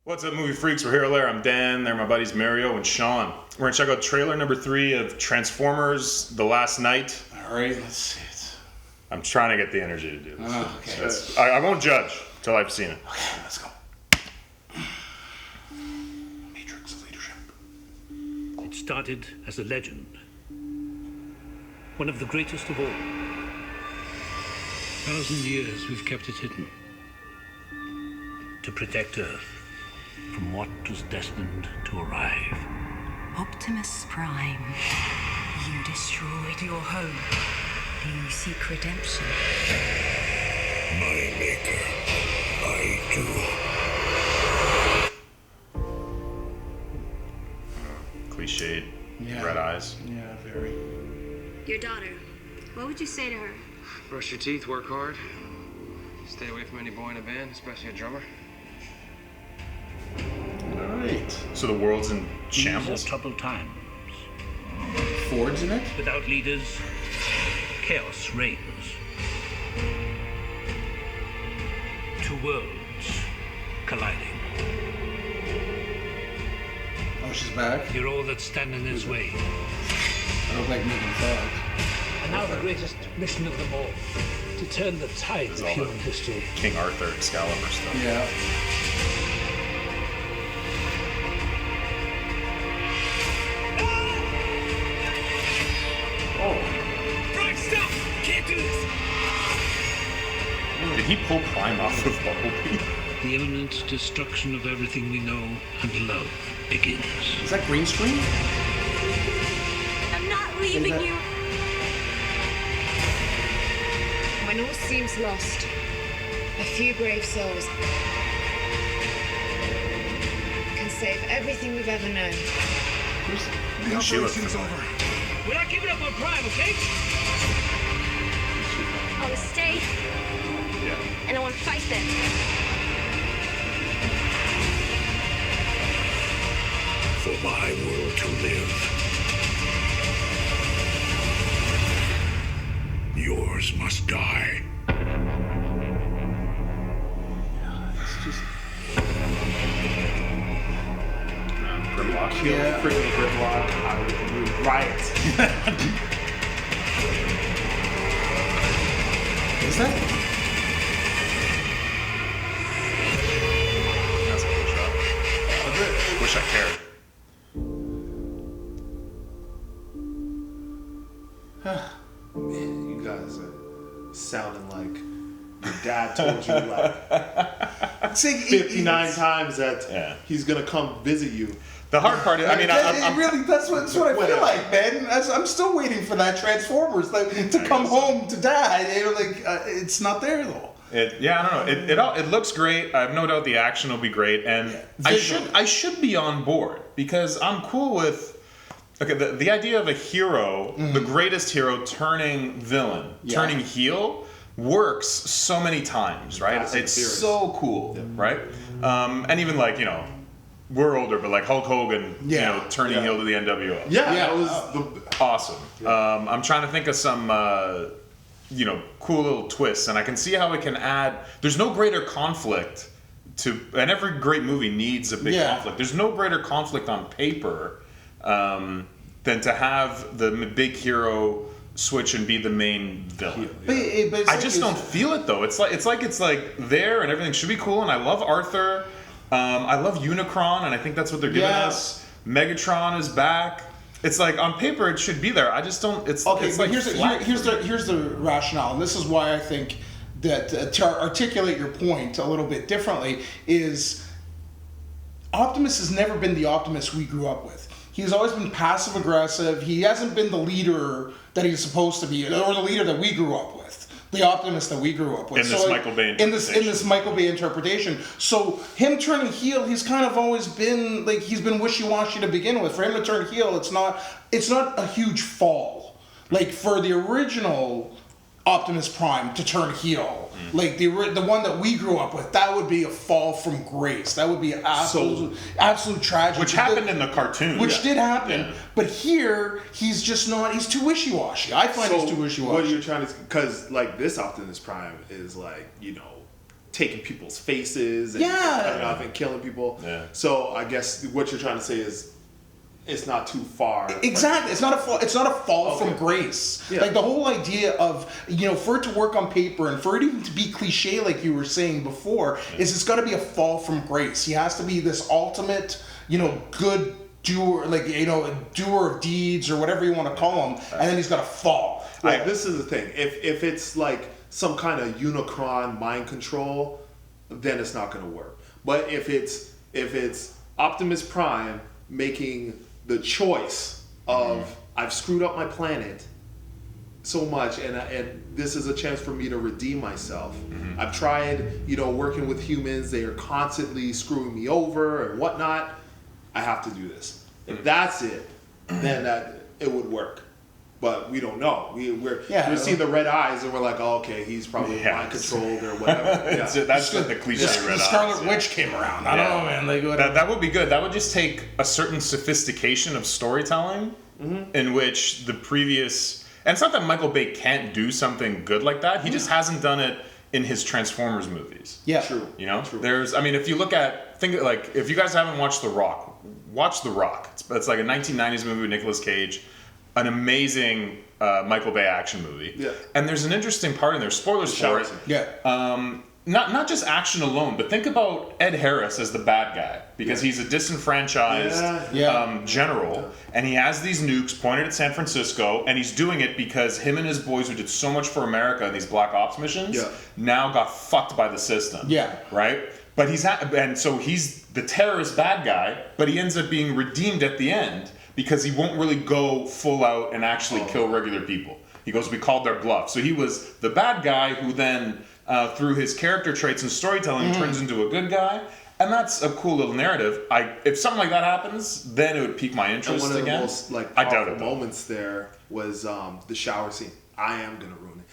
What's up, movie freaks? We're HERO LAIR. I'm Dan. They're my buddies Mario and Sean. We're gonna check out trailer number 3 of Transformers: The Last Night. All right, let's see it. I'm trying to get the energy to do this. Okay. I won't judge until I've seen it. Okay, let's go. Matrix of leadership. It started as a legend. One of the greatest of all. 1,000 years we've kept it hidden. To protect Earth from what was destined to arrive. Optimus Prime, you destroyed your home. You seek redemption. My maker, I do. Cliched, Yeah. red eyes. Yeah, very. Your daughter, what would you say to her? Brush your teeth, work hard. Stay away from any boy in a band, especially a drummer. All right. So the world's in These shambles. are troubled times. Ford's in it? Without leaders, chaos reigns. Two worlds colliding. Oh, she's back. You're all that stand in his way. I look like Megan Fox. And now the greatest mission of them all. To turn the tide of all human the- history. King Arthur, Excalibur stuff. Yeah. Oh, Right, stop! Can't do this! did he pull Prime off of Bumblebee? The imminent destruction of everything we know and love begins. Is that green screen? I'm not leaving Is that- you. When all seems lost, a few brave souls can save everything we've ever known. She looked familiar. We're not giving up on Prime, okay? I want to stay, Yeah. and I want to fight them. For my world to live. Yours must die. It's just. Grimlock. Yeah. Freaking Grimlock. I would riot. Is that? That's a cool shot. Wish I cared. Man, you guys are sounding like your dad told you like It's like 59 times that Yeah. he's gonna come visit you. The hard part is, I mean, I'm really, that's what I feel like, man. I'm still waiting for that Transformers to come home to die. It's not there though. I don't know. It looks great. I have no doubt the action will be great, and Visually. I should be on board because I'm cool with. Okay, the idea of a hero, the greatest hero, turning villain, turning heel, works so many times, right? Fast and It's Furious. so cool, right? And even like we're older, but like Hulk Hogan, turning heel to the NWO. Yeah, Yeah. that was the Awesome. I'm trying to think of some, cool little twists, and I can see how it can add. There's no greater conflict and every great movie needs a big conflict. There's no greater conflict on paper than to have the big hero switch and be the main villain. But it's I like just don't feel it though. It's like there and everything should be cool, and I love Arthur. I love Unicron, and I think that's what they're giving us. Megatron is back. It's like on paper it should be there. I just don't. It's Okay, It's but like here's the rationale, and this is why I think that to articulate your point a little bit differently is Optimus has never been the Optimus we grew up with. He's always been passive aggressive. He hasn't been the leader that he's supposed to be, or the leader that we grew up with. The Optimus that we grew up with. In this Michael Bay in this Michael Bay interpretation. So him turning heel, he's kind of always been like he's been wishy-washy to begin with. For him to turn heel, it's not a huge fall. Like for the original Optimus Prime to turn heel, like the one that we grew up with, that would be a fall from grace. That would be absolute tragedy. which happened in the cartoon. Which did happen, but here he's just not. He's too wishy-washy. I find he's too wishy-washy. What are you trying to? Because like this Optimus Prime is like taking people's faces and cutting off and killing people. Yeah. So I guess what you're trying to say is it's not too far. Exactly. It's not a fall. It's not a fall from grace. Yeah. Like the whole idea of for it to work on paper and for it even to be cliche, like you were saying before, is it's got to be a fall from grace. He has to be this ultimate, good doer, like a doer of deeds or whatever you want to call him, and then he's got to fall. Well, this is the thing. If it's like some kind of Unicron mind control, then it's not going to work. But if it's Optimus Prime making the choice of I've screwed up my planet so much and this is a chance for me to redeem myself. I've tried working with humans, they are constantly screwing me over and whatnot. I have to do this. If that's it, then it would work. But we don't know. We're seeing the red eyes and we're like, oh, okay, he's probably mind controlled or whatever. That's what the cliche red eyes. The Scarlet Witch came around. I don't know, man. That would be good. That would just take a certain sophistication of storytelling in which the previous... And it's not that Michael Bay can't do something good like that. He just hasn't done it in his Transformers movies. Yeah. True. True. If you look at... if you guys haven't watched The Rock, watch The Rock. It's like a 1990s movie with Nicolas Cage. An amazing Michael Bay action movie. Yeah. And there's an interesting part in there, spoilers for it. Yeah. Not just action alone, but think about Ed Harris as the bad guy, because he's a disenfranchised general, and he has these nukes pointed at San Francisco, and he's doing it because him and his boys who did so much for America in these Black Ops missions now got fucked by the system. Yeah. Right? But so he's the terrorist bad guy, but he ends up being redeemed at the end, because he won't really go full out and actually kill regular people. He goes, we called their bluff. So he was the bad guy who then, through his character traits and storytelling, turns into a good guy. And that's a cool little narrative. If something like that happens, then it would pique my interest again. And one of the most powerful moments there was the shower scene. I am going to ruin it.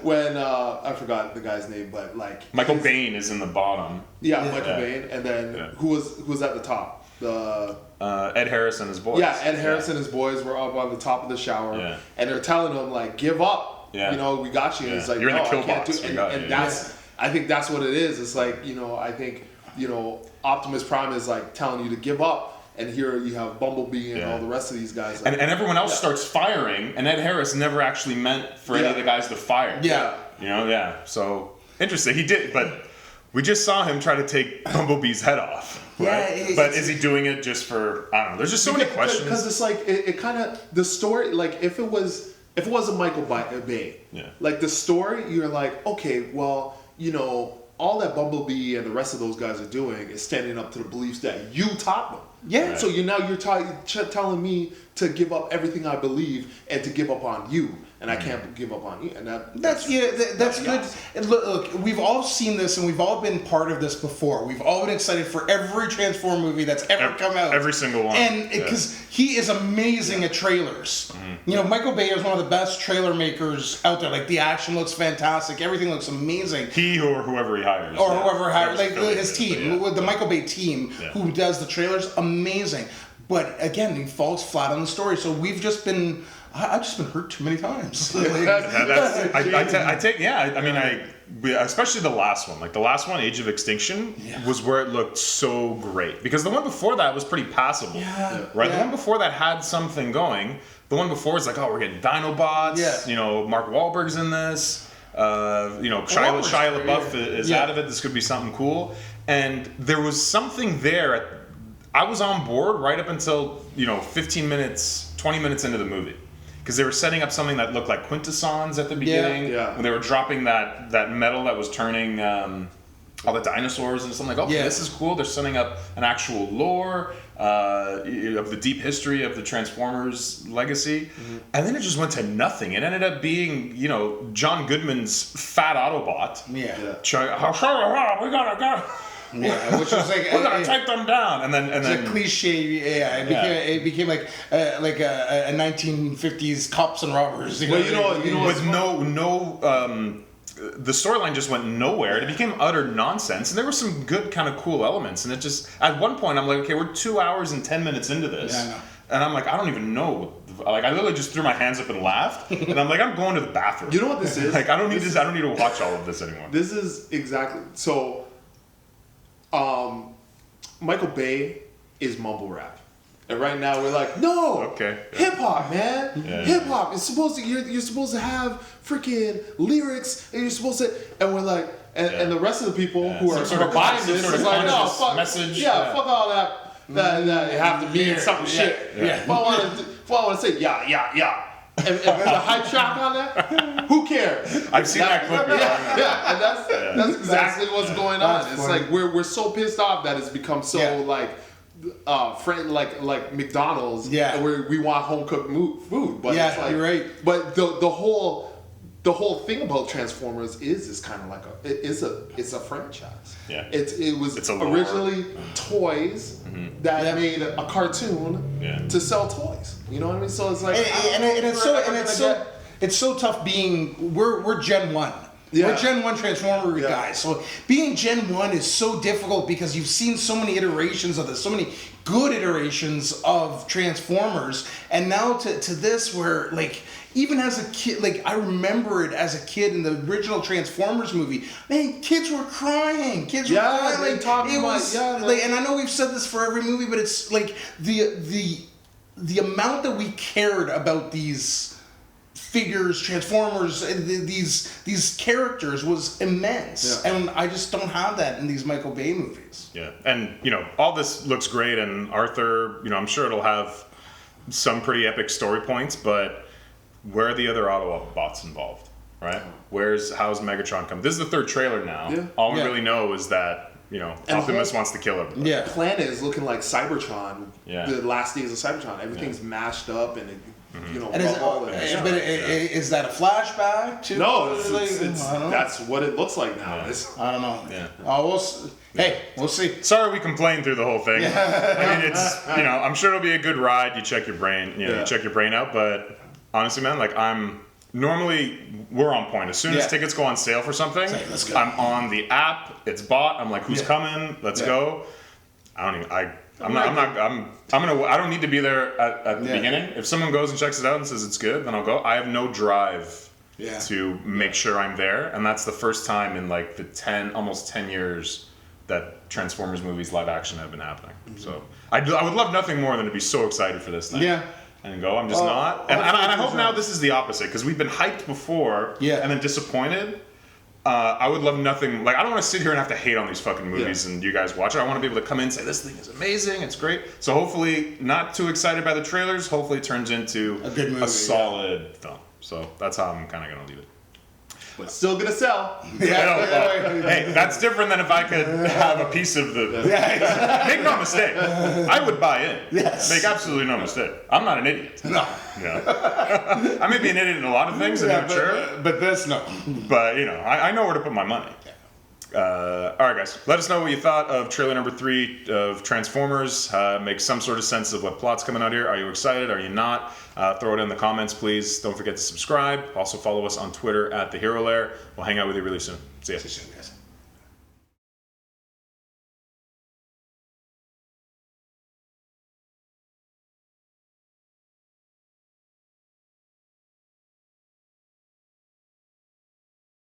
When I forgot the guy's name, but Michael Bain is in the bottom. Michael Bain, and then who was at the top? Ed Harris and his boys. Yeah, Ed Harris and his boys were up on the top of the shower, and they're telling him give up. Yeah. We got you. And he's like, you're in the kill I can't box. do it. And that's I think that's what it is. It's like I think Optimus Prime is telling you to give up. And here you have Bumblebee and all the rest of these guys. And everyone else starts firing, and Ed Harris never actually meant for any of the guys to fire. Yeah. So, interesting. He did, but we just saw him try to take Bumblebee's head off. Right? Yeah. But is he doing it just for, I don't know, there's just so many questions. Because it's it kind of, the story, if it wasn't Michael Bay, the story, you're like, okay, well, all that Bumblebee and the rest of those guys are doing is standing up to the beliefs that you taught them. Yeah. Right. So you're telling me to give up everything I believe and to give up on you, and I can't give up on you. And that's good. And look, we've all seen this, and we've all been part of this before. We've all been excited for every Transform movie that's ever come out. Every single one. And because he is amazing at trailers. Michael Bay is one of the best trailer makers out there. The action looks fantastic. Everything looks amazing. He or whoever he hires. Or whoever hires, his team, the Michael Bay team, who does the trailers, amazing. But again, he falls flat on the story. So I've just been hurt too many times. Especially the last one. The last one, Age of Extinction, was where it looked so great. Because the one before that was pretty passable. Yeah. Right? Yeah. The one before that had something going. The one before is we're getting Dinobots. Yeah. Mark Wahlberg's in this. Shia LaBeouf is out of it. This could be something cool. And there was something there. I was on board right up until 15 minutes, 20 minutes into the movie, because they were setting up something that looked like quintessons at the beginning. When they were dropping that metal that was turning all the dinosaurs and something this is cool. They're setting up an actual lore of the deep history of the Transformers legacy, and then it just went to nothing. It ended up being John Goodman's fat Autobot. We gotta go. Yeah, which was we're gonna take them down, and then it's a cliche. Yeah, it became like a 1950s cops and robbers. With no. The storyline just went nowhere. It became utter nonsense, and there were some good, kind of cool elements. And it just, at one point, I'm like, okay, we're 2 hours and 10 minutes into this, and I'm like, I don't even know Like, I literally just threw my hands up and laughed, and I'm like, I'm going to the bathroom. You know what this is? Like, I don't need to watch all of this anymore. This is exactly so. Michael Bay is mumble rap, and right now we're like, no, Okay. hip hop, man, Yeah. hip hop. It's supposed to you're supposed to have freaking lyrics, and you're supposed to, and we're like, and the rest of the people who are Some sort of buying some this sort of is like, no, conscious fuck, message. yeah, fuck all that. That you have to mean some shit. If I want to say yeah. And the hype track on that, who cares? I've seen that clip. Yeah, and that's exactly what's going on. That's It's funny. like we're so pissed off that it's become so like like McDonald's. Yeah. And we want home cooked food, but Yeah, it's like, you're right. But the whole thing about Transformers is kind of like it's a franchise. Yeah. It was It's a lore. originally toys that made a cartoon Yeah. to sell toys. You know what I mean? So it's like It's so tough being we're Gen 1. Yeah. We're Gen 1 Transformer Yeah. guys. So being Gen 1 is so difficult because you've seen so many iterations of this, so many good iterations of Transformers, and now to this where like even as a kid, like I remember it as a kid in the original Transformers movie. Man, kids were crying. Kids were Yeah, crying. they Like talking it about- was yeah, like, and I know we've said this for every movie, but it's like the amount that we cared about these figures, Transformers, these characters was immense, Yeah. and I just don't have that in these Michael Bay movies. Yeah, and all this looks great, and Arthur, I'm sure it'll have some pretty epic story points, but where are the other Autobots involved, right? How's Megatron come? This is the third trailer now. Yeah. All we Yeah. really know is that Optimus wants to kill everybody. Yeah, planet is looking like Cybertron. Yeah. The last days of Cybertron. Everything's mashed up and and is, rubble and but is that a flashback to? no, like, it's I don't know. that's what it looks like now. Yeah. It's, I don't know. Yeah. We'll see. Sorry we complained through the whole thing. I mean, it's, I'm sure it'll be a good ride. You check your brain, you check your brain out, but honestly, man, like normally we're on point. As soon as tickets go on sale for something, Let's go. I'm on the app, it's bought, I'm like, who's coming? Let's go. I don't need to be there at the beginning. If someone goes and checks it out and says it's good, then I'll go. I have no drive to make sure I'm there, and that's the first time in like the almost 10 years that Transformers movies live action have been happening. So I would love nothing more than to be so excited for this thing. Yeah. And go, I'm just not. And I hope now this is the opposite, because we've been hyped before and then disappointed. I would love nothing. Like, I don't want to sit here and have to hate on these fucking movies and you guys watch it. I want to be able to come in and say, this thing is amazing, it's great. So hopefully, not too excited by the trailers, hopefully it turns into A good movie, a solid film. So that's how I'm kind of going to leave it. but still gonna sell. Hey, that's different than if I could have a piece of the. Make no mistake, I would buy in. Yes. Make absolutely no mistake. I'm not an idiot. No. Yeah. I may be an idiot in a lot of things, and immature, but this no. but I know where to put my money. All right, guys. Let us know what you thought of trailer number 3 of Transformers. Make some sort of sense of what plot's coming out here. Are you excited? Are you not? Throw it in the comments, please. Don't forget to subscribe. Also follow us on Twitter at the Hero Lair. We'll hang out with you really soon. See ya. See you soon, guys.